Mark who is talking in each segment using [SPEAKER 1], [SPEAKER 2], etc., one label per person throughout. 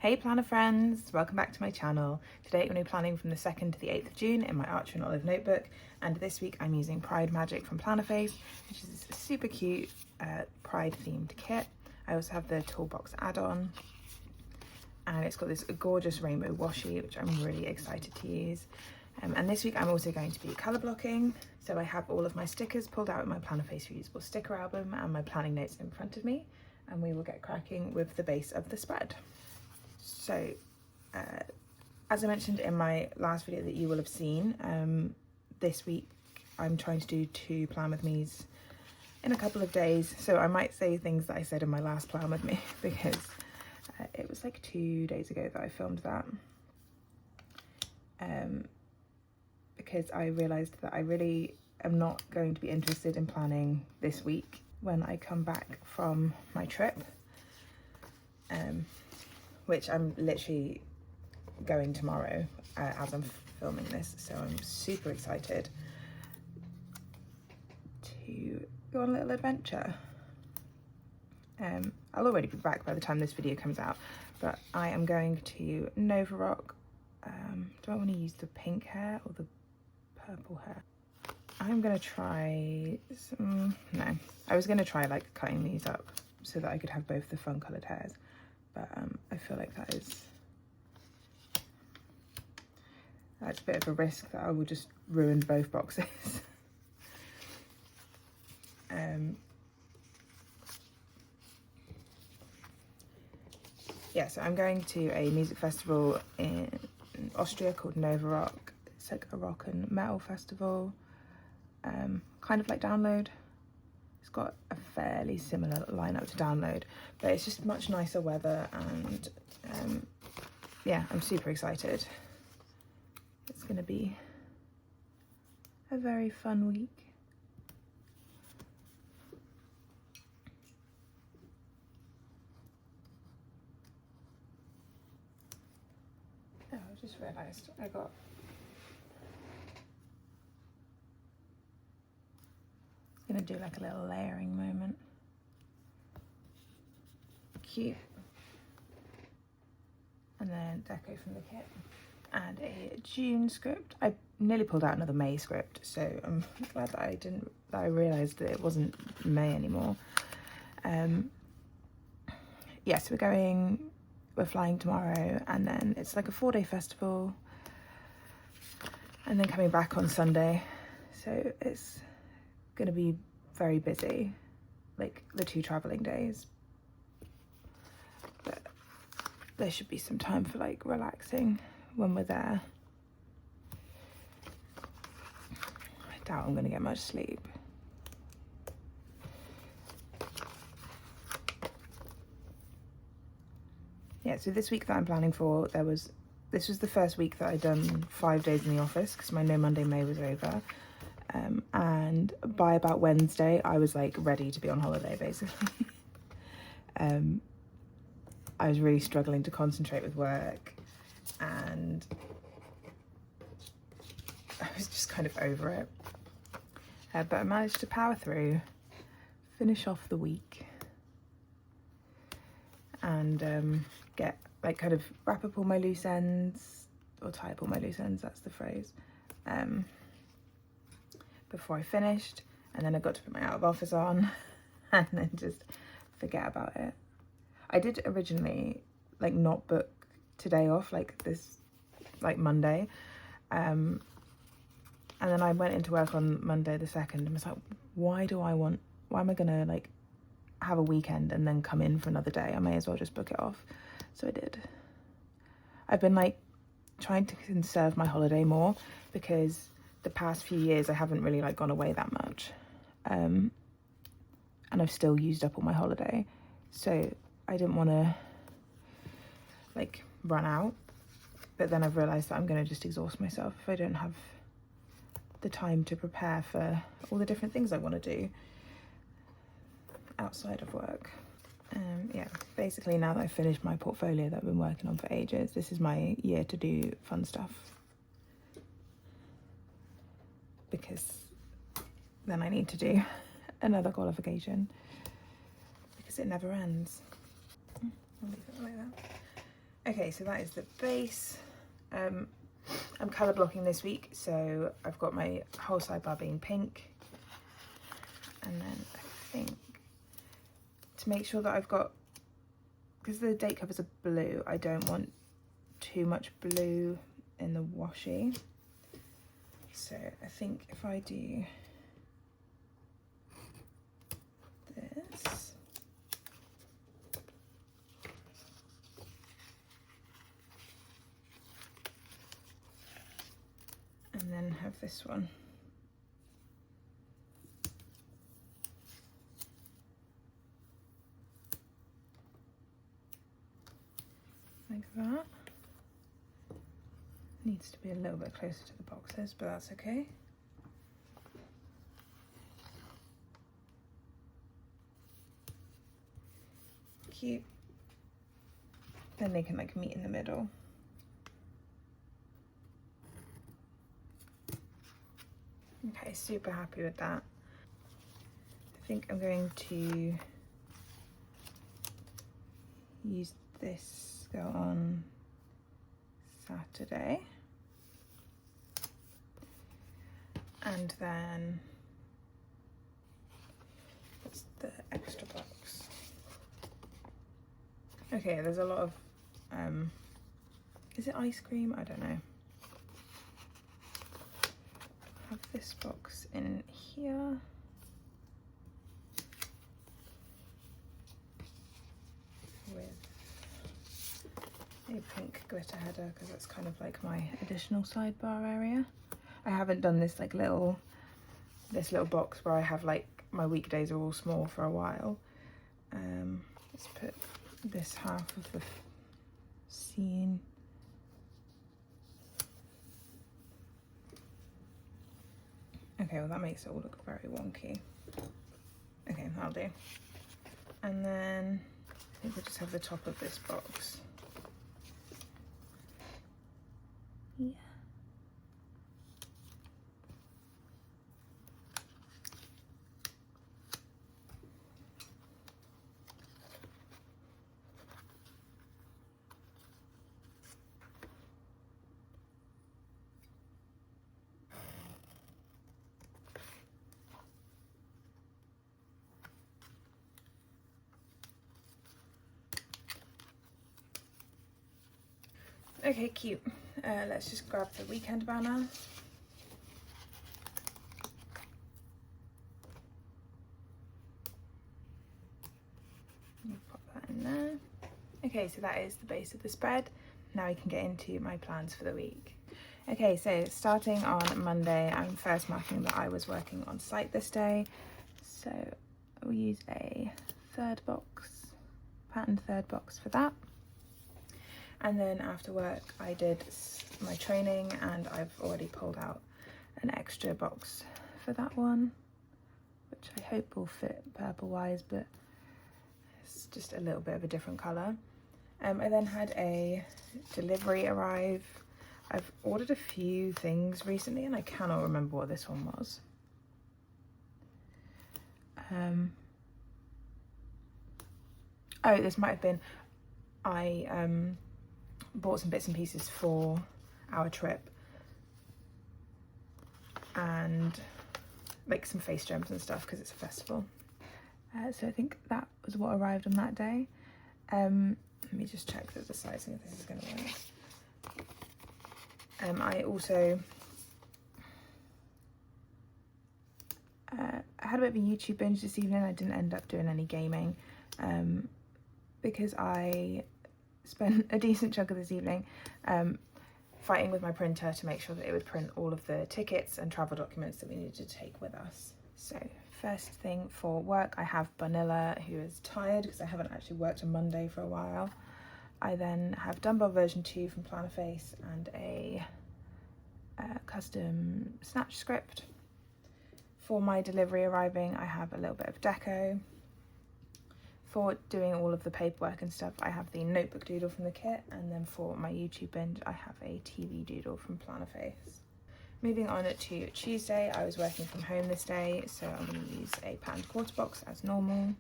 [SPEAKER 1] Hey planner friends, welcome back to my channel. Today I'm going to be planning from the 2nd to the 8th of June in my Archer and Olive notebook, and this week I'm using Pride Magic from Plannerface, which is a super cute Pride themed kit. I also have the toolbox add-on, and it's got this gorgeous rainbow washi which I'm really excited to use. And this week I'm also going to be colour blocking, so I have all of my stickers pulled out in my Plannerface reusable sticker album and my planning notes in front of me, and we will get cracking with the base of the spread. So as I mentioned in my last video that you will have seen, this week I'm trying to do 2 plan with me's in a couple of days, so I might say things that I said in my last plan with me because it was like 2 days ago that I filmed that, because I realised that I really am not going to be interested in planning this week when I come back from my trip, which I'm literally going tomorrow as I'm filming this, so I'm super excited to go on a little adventure. I'll already be back by the time this video comes out, but I am going to Nova Rock. Do I want to use the pink hair or the purple hair? I'm gonna try some, no, I was gonna try like cutting these up so that I could have both the fun coloured hairs, but I feel like that's a bit of a risk that I will just ruin both boxes. Yeah, so I'm going to a music festival in Austria called Nova Rock. It's like a rock and metal festival, kind of like Download. It's got a fairly similar lineup to Download, but it's just much nicer weather, and yeah, I'm super excited. It's gonna be a very fun week. Oh, I just realised I got gonna do like a little layering moment. Cute. And then deco from the kit and a June script. I nearly pulled out another May script, so I'm glad that I realised that it wasn't May anymore. Yes, we're flying tomorrow, and then it's like a 4-day festival, and then coming back on Sunday, so it's gonna be very busy, like the 2 traveling days, but there should be some time for like relaxing when we're there. I doubt I'm gonna get much sleep. Yeah, so this week that I'm planning for, this was the first week that I'd done 5 days in the office because my No Monday May was over. And by about Wednesday, I was like ready to be on holiday, basically. I was really struggling to concentrate with work, and I was just kind of over it. But I managed to power through, finish off the week, and get like kind of wrap up all my loose ends, or tie up all my loose ends, that's the phrase, before I finished. And then I got to put my out of office on and then just forget about it. I did originally like not book today off, like Monday, and then I went into work on Monday the 2nd and was like, why am I gonna like have a weekend and then come in for another day? I may as well just book it off. So I did. I've been like trying to conserve my holiday more because the past few years I haven't really like gone away that much, and I've still used up all my holiday, so I didn't want to like run out, but then I've realised that I'm going to just exhaust myself if I don't have the time to prepare for all the different things I want to do outside of work. Yeah, basically now that I've finished my portfolio that I've been working on for ages, this is my year to do fun stuff, because then I need to do another qualification because it never ends. I'll leave it like that. Okay, so that is the base. I'm colour blocking this week, so I've got my whole sidebar being pink. And then I think to make sure that I've got, because the date covers are blue, I don't want too much blue in the washi. So I think if I do this, and then have this one. Like that. Needs to be a little bit closer to the boxes, but that's okay. Cute. Then they can like meet in the middle. Okay, super happy with that. I think I'm going to use this go on Saturday. And then what's the extra box? Okay, there's a lot of is it ice cream? I don't know. Have this box in here. With a pink glitter header, because it's kind of like my additional sidebar area. I haven't done this like this little box where I have like my weekdays are all small for a while. Let's put this half of the scene. Okay, well that makes it all look very wonky. Okay, that'll do. And then I think we'll just have the top of this box. Yeah. Okay, cute. Let's just grab the weekend banner. Pop that in there. Okay, so that is the base of the spread. Now we can get into my plans for the week. Okay, so starting on Monday, I'm first marking that I was working on site this day. So we'll use a third box, patterned third box for that. And then after work I did my training, and I've already pulled out an extra box for that one, which I hope will fit purple wise, but it's just a little bit of a different colour. I then had a delivery arrive. I've ordered a few things recently and I cannot remember what this one was. Oh, this might have been, I bought some bits and pieces for our trip, and like some face gems and stuff because it's a festival. So I think that was what arrived on that day. Let me just check that the sizing of this is going to work. I also I had a bit of a YouTube binge this evening. I didn't end up doing any gaming because I spent a decent chunk of this evening fighting with my printer to make sure that it would print all of the tickets and travel documents that we needed to take with us. So first thing for work, I have Bunilla, who is tired because I haven't actually worked on Monday for a while. I then have Dumbbell version 2 from Plannerface and a custom snatch script. For my delivery arriving, I have a little bit of deco. For doing all of the paperwork and stuff, I have the notebook doodle from the kit, and then for my YouTube binge, I have a TV doodle from Plannerface. Moving on to Tuesday, I was working from home this day, so I'm going to use a patterned quarter box as normal.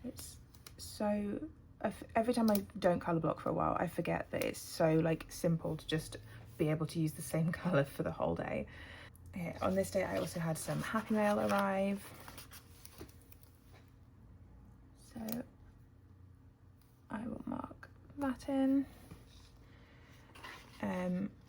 [SPEAKER 1] It's so every time I don't colour block for a while, I forget that it's so like simple to just be able to use the same colour for the whole day. Here, on this day I also had some Happy Mail arrive. So I will mark that in.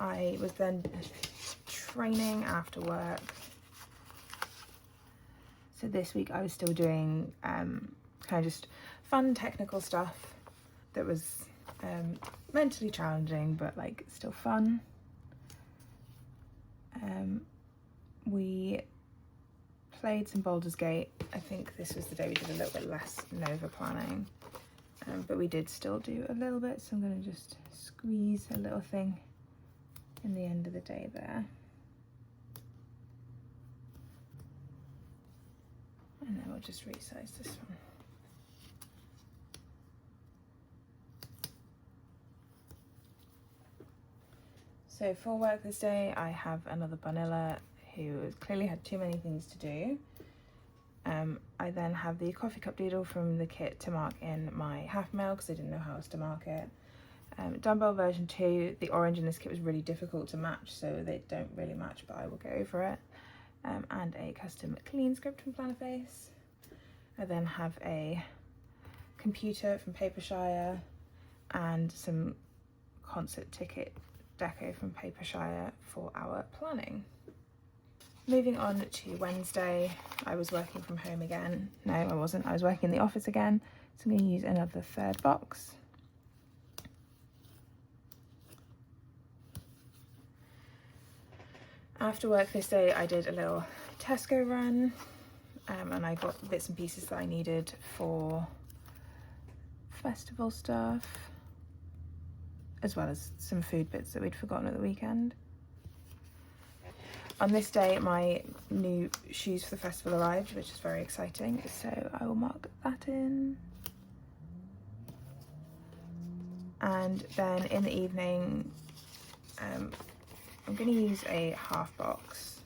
[SPEAKER 1] I was then training after work. So this week I was still doing kind of just fun technical stuff that was mentally challenging but like still fun. We played some Baldur's Gate. I think this was the day we did a little bit less Nova planning, but we did still do a little bit, so I'm going to just squeeze a little thing in the end of the day there. And then we'll just resize this one. So for work this day, I have another Vanilla who clearly had too many things to do. I then have the coffee cup doodle from the kit to mark in my half mail because I didn't know how else to mark it. Dumbbell version 2, the orange in this kit was really difficult to match, so they don't really match, but I will go over it. And a custom clean script from Plannerface. I then have a computer from Papershire and some concert ticket deco from Papershire for our planning. Moving on to Wednesday, I was working from home again. No, I wasn't. I was working in the office again. So I'm going to use another third box. After work this day, I did a little Tesco run, and I got bits and pieces that I needed for festival stuff, as well as some food bits that we'd forgotten at the weekend. On this day, my new shoes for the festival arrived, which is very exciting, so I will mark that in. And then in the evening, I'm going to use a half box.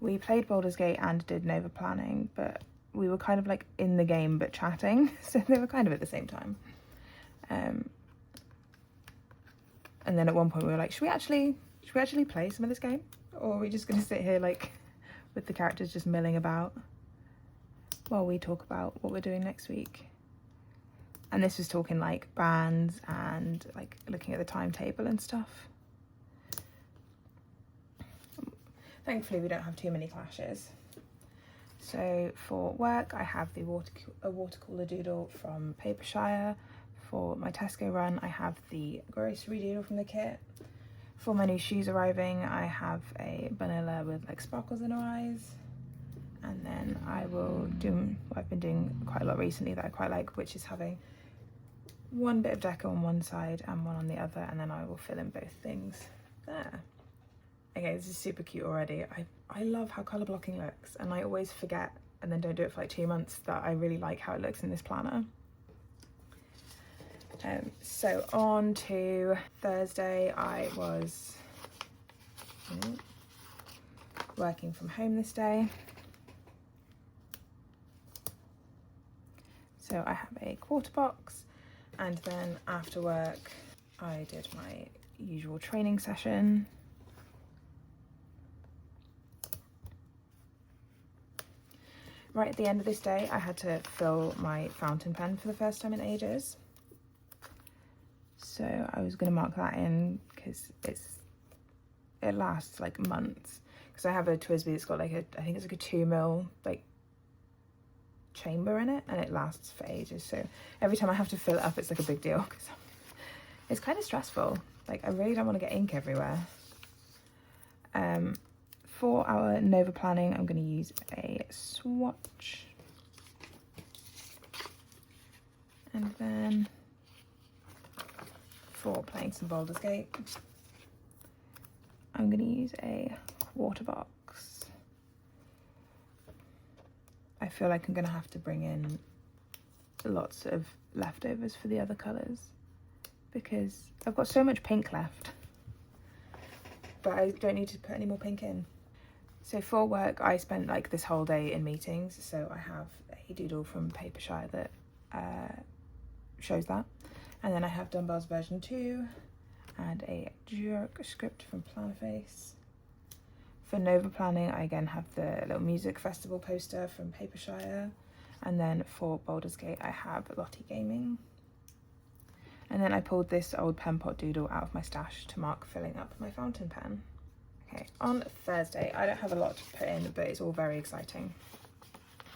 [SPEAKER 1] We played Baldur's Gate and did Nova planning, but we were kind of like in the game but chatting, so they were kind of at the same time. And then at one point we were like, should we actually play some of this game? Or are we just going to sit here like with the characters just milling about while we talk about what we're doing next week? And this was talking like bands and like looking at the timetable and stuff. Thankfully we don't have too many clashes. So for work I have a water cooler doodle from Papershire. For my Tesco run I have the grocery doodle from the kit. For my new shoes arriving I have a Vanilla with like sparkles in her eyes. And then I will do what I've been doing quite a lot recently that I quite like, which is having one bit of deco on one side and one on the other, and then I will fill in both things there. Okay, this is super cute already. I love how colour blocking looks, and I always forget and then don't do it for like 2 months that I really like how it looks in this planner. So on to Thursday, I was working from home this day. So I have a quarter box, and then after work I did my usual training session. Right at the end of this day I had to fill my fountain pen for the first time in ages. So I was going to mark that in because it lasts like months. Because I have a TWSBI that's got like I think it's like a 2mm like chamber in it, and it lasts for ages. So every time I have to fill it up it's like a big deal because it's kind of stressful. Like I really don't want to get ink everywhere. For our Nova planning I'm going to use a swatch. And then for playing some Baldur's Gate I'm going to use a quarter box. I feel like I'm going to have to bring in lots of leftovers for the other colours because I've got so much pink left, but I don't need to put any more pink in. So for work I spent like this whole day in meetings, so I have a doodle from Papershire that shows that. And then I have dumbbells version 2 and a jerk script from Plannerface. For Nova planning, I again have the little music festival poster from Papershire. And then for Baldur's Gate, I have Lottie Gaming. And then I pulled this old pen pot doodle out of my stash to mark filling up my fountain pen. Okay, on Thursday, I don't have a lot to put in, but it's all very exciting.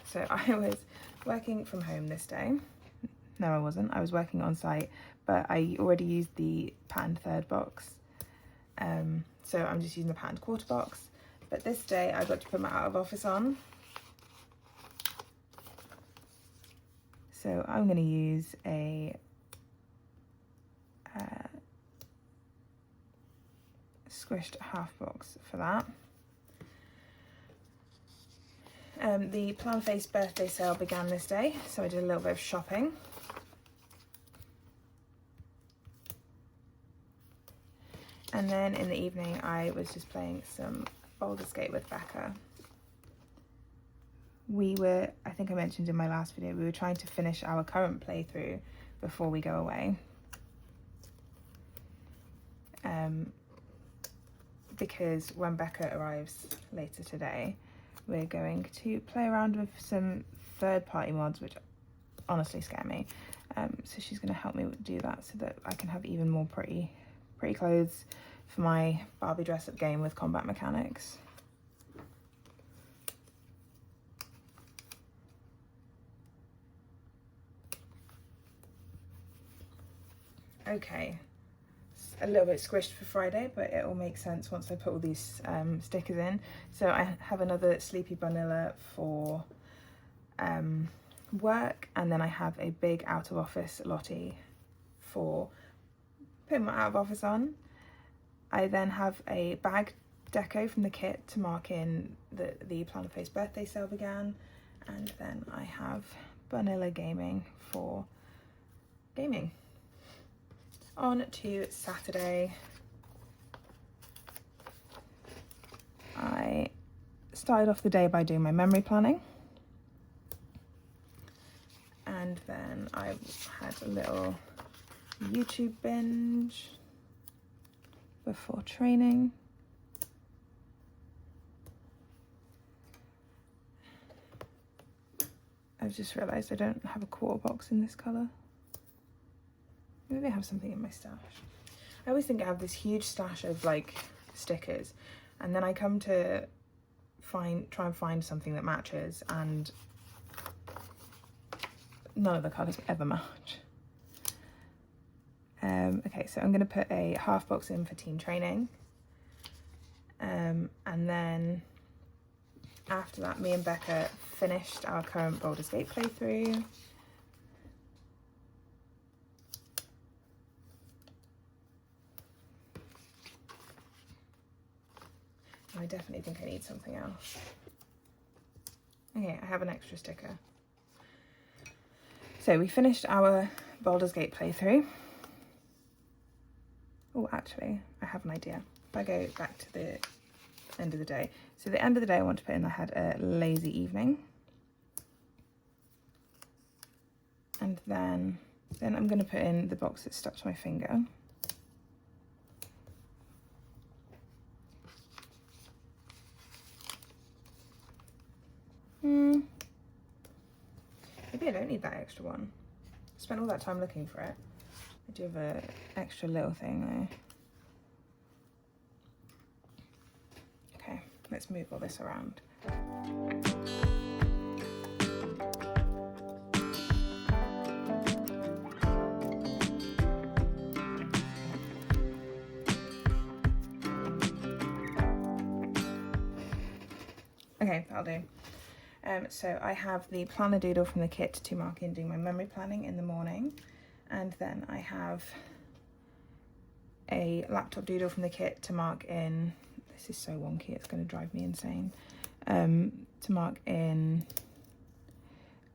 [SPEAKER 1] So I was working from home this day. No, I wasn't. I was working on site, but I already used the patterned third box. So I'm just using the patterned quarter box. But this day I got to put my out of office on. So I'm going to use a squished half box for that. The Plannerface birthday sale began this day, so I did a little bit of shopping. And then in the evening I was just playing some Baldur's Gate with Becca. I think I mentioned in my last video, we were trying to finish our current playthrough before we go away. Because when Becca arrives later today, we're going to play around with some third-party mods, which honestly scare me. So she's going to help me do that so that I can have even more pretty clothes for my Barbie dress-up game with combat mechanics. Okay, it's a little bit squished for Friday, but it all makes sense once I put all these stickers in. So I have another Sleepy Vanilla for work, and then I have a big out of office Lottie for putting my out of office on. I then have a bag deco from the kit to mark in that the Plannerface birthday sale began, and then I have Vanilla Gaming for gaming. On to Saturday. I started off the day by doing my memory planning, and then I had a little YouTube binge before training. I've just realised I don't have a quarter box in this colour. Maybe I have something in my stash. I always think I have this huge stash of like stickers, and then I come to try and find something that matches, and none of the colours ever match. Okay, so I'm going to put a half box in for team training, and then after that me and Becca finished our current Baldur's Gate playthrough. I definitely think I need something else. Okay, I have an extra sticker. So we finished our Baldur's Gate playthrough. Oh, actually, I have an idea. If I go back to the end of the day. So the end of the day I want to put in, I had a lazy evening. And then I'm going to put in the box that stuck to my finger. Maybe I don't need that extra one. I spent all that time looking for it. I do have an extra little thing though. Okay, let's move all this around. Okay, that'll do. So I have the planner doodle from the kit to mark in doing my memory planning in the morning, and then I have a laptop doodle from the kit to mark in, this is so wonky, it's going to drive me insane, to mark in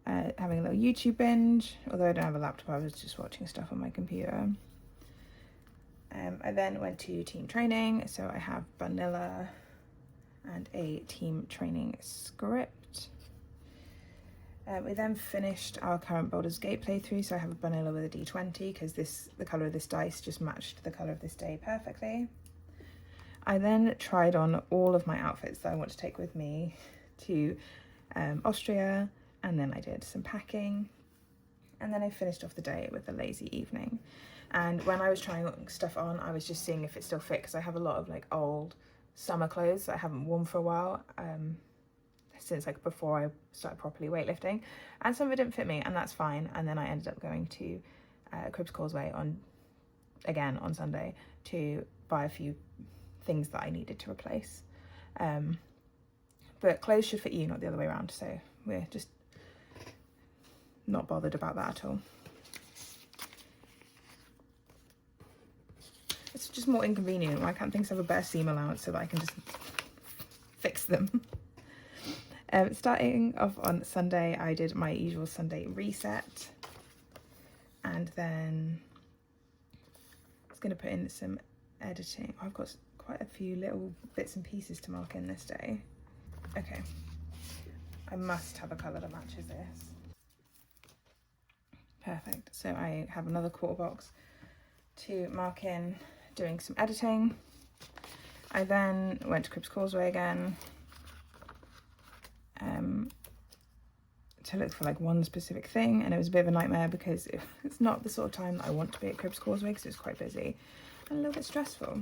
[SPEAKER 1] having a little YouTube binge, although I don't have a laptop, I was just watching stuff on my computer. I then went to team training, so I have Vanilla and a team training script. We then finished our current Baldur's Gate playthrough, so I have a vanilla with a D20 because the colour of this dice just matched the colour of this day perfectly. I then tried on all of my outfits that I want to take with me to Austria, and then I did some packing, and then I finished off the day with a lazy evening. And when I was trying stuff on, I was just seeing if it still fit, because I have a lot of like old summer clothes that I haven't worn for a while, since like before I started properly weightlifting, and some of it didn't fit me, and that's fine. And then I ended up going to Cribs Causeway on Sunday to buy a few things that I needed to replace. But clothes should fit you, not the other way around, so we're just not bothered about that at all. It's just more inconvenient. Why can't things have a better seam allowance so that I can just fix them? Starting off on Sunday, I did my usual Sunday reset, and then I was going to put in some editing. I've got quite a few little bits and pieces to mark in this day. Okay, I must have a colour that matches this. Perfect. So I have another quarter box to mark in doing some editing. I then went to Cribs Causeway again to look for like one specific thing, and it was a bit of a nightmare because it's not the sort of time that I want to be at Cribs Causeway, because it's quite busy and a little bit stressful.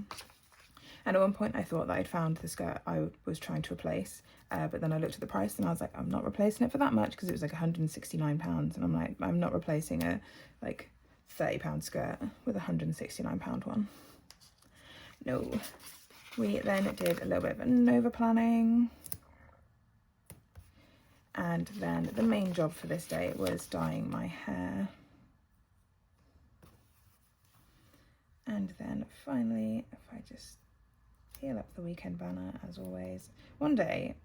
[SPEAKER 1] And at one point I thought that I'd found the skirt I was trying to replace, but then I looked at the price and I was like, I'm not replacing it for that much, because it was like £169, and I'm like, I'm not replacing a like £30 skirt with a £169 one. No. We then did a little bit of Nova planning, and then the main job for this day was dyeing my hair. And then finally, if I just heal up the weekend banner as always. One day,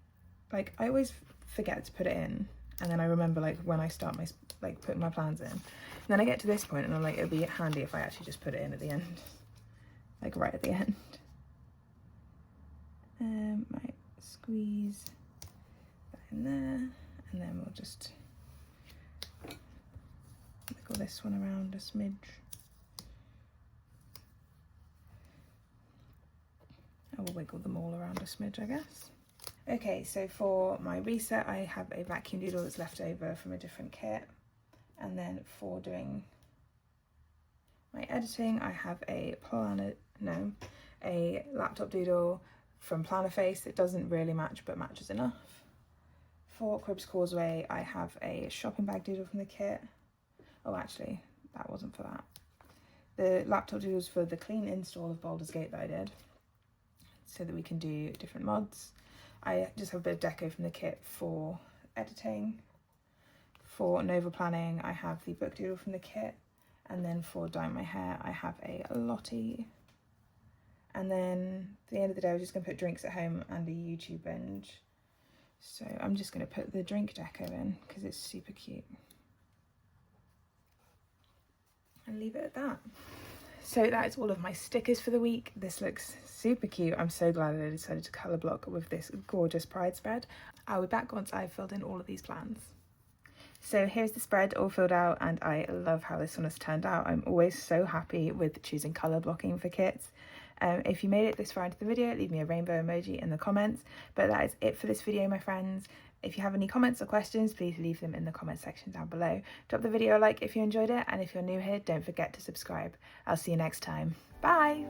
[SPEAKER 1] like, I always forget to put it in, and then I remember like when I start my like putting my plans in, and then I get to this point and I'm like, it'd be handy if I actually just put it in at the end, like right at the end. Might squeeze that in there, and then we'll just wiggle this one around a smidge. I will wiggle them all around a smidge, I guess. Okay, so for my reset, I have a vacuum doodle that's left over from a different kit. And then for doing my editing, I have a laptop doodle from Plannerface. It doesn't really match, but matches enough. For Cribs Causeway, I have a shopping bag doodle from the kit. Oh, actually, that wasn't for that. The laptop doodles for the clean install of Baldur's Gate that I did, so that we can do different mods. I just have a bit of deco from the kit for editing. For Nova planning, I have the book doodle from the kit, and then for dyeing my hair, I have a Lottie. And then at the end of the day, I was just going to put drinks at home and a YouTube binge. So I'm just going to put the drink deco in because it's super cute. And leave it at that. So that is all of my stickers for the week. This looks super cute. I'm so glad I decided to colour block with this gorgeous pride spread. I'll be back once I've filled in all of these plans. So here's the spread all filled out, and I love how this one has turned out. I'm always so happy with choosing colour blocking for kits. If you made it this far into the video, leave me a rainbow emoji in the comments. But that is it for this video, my friends. If you have any comments or questions, please leave them in the comment section down below. Drop the video a like if you enjoyed it, and if you're new here, don't forget to subscribe. I'll see you next time. Bye!